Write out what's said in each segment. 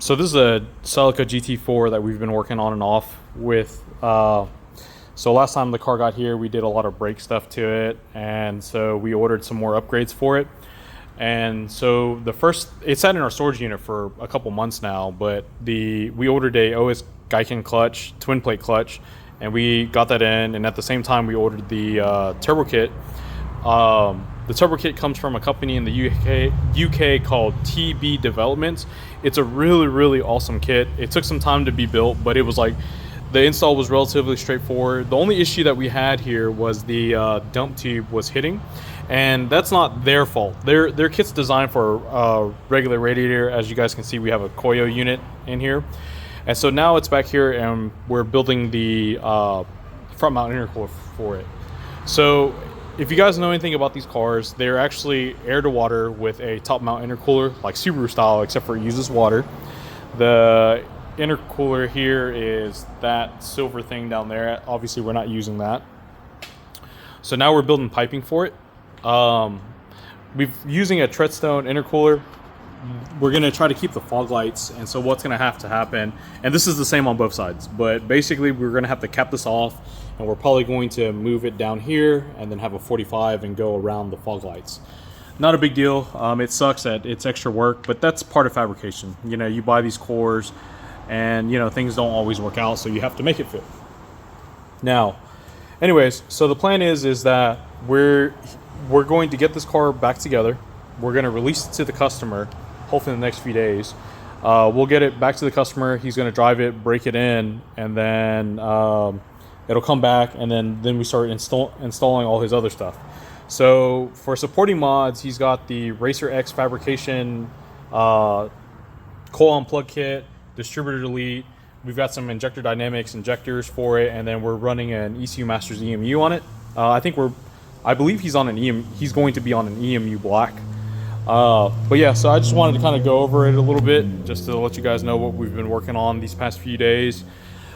So this is a Celica GT4 that we've been working on and off with. So last time the car got here, we did a lot of brake stuff to it, and so we ordered some more upgrades for it. And so it sat in our storage unit for a couple months now, but we ordered a OS Gaiken clutch, twin plate clutch, and we got that in. And at the same time, we ordered the turbo kit. The turbo kit comes from a company in the UK called TBDevelopments. It's a really awesome kit. It took some time to be built, but it was like the install was relatively straightforward. The only issue that we had here was the dump tube was hitting, and that's not their fault. Their kit's designed for a regular radiator. As you guys can see, we have a Koyo unit in here, and so now it's back here, and we're building the front mount intercooler for it. So if you guys know anything about these cars, they're actually air to water with a top mount intercooler, like Subaru style, except for it uses water. The intercooler here is that silver thing down there. Obviously we're not using that. So now we're building piping for it. We're using a treadstone intercooler. We're gonna try to keep the fog lights, and so what's gonna have to happen, and this is the same on both sides, but basically we're gonna have to cap this off, and we're probably going to move it down here and then have a 45 and go around the fog lights. Not a big deal. It sucks that it's extra work, but that's part of fabrication. You know, you buy these cores and you know things don't always work out, so you have to make it fit. Now anyways, so the plan is that we're going to get this car back together. We're going to release it to the customer hopefully in the next few days. We'll get it back to the customer. He's going to drive it, break it in, and then it'll come back, and then we start installing all his other stuff. So for supporting mods, he's got the Racer X fabrication coil unplug kit, distributor delete. We've got some injector dynamics injectors for it, and then we're running an ECU Masters EMU on it. I believe he's on he's going to be on an EMU black. But yeah, so I just wanted to kind of go over it a little bit just to let you guys know what we've been working on these past few days.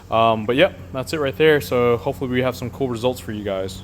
But yep, that's it right there. So hopefully we have some cool results for you guys.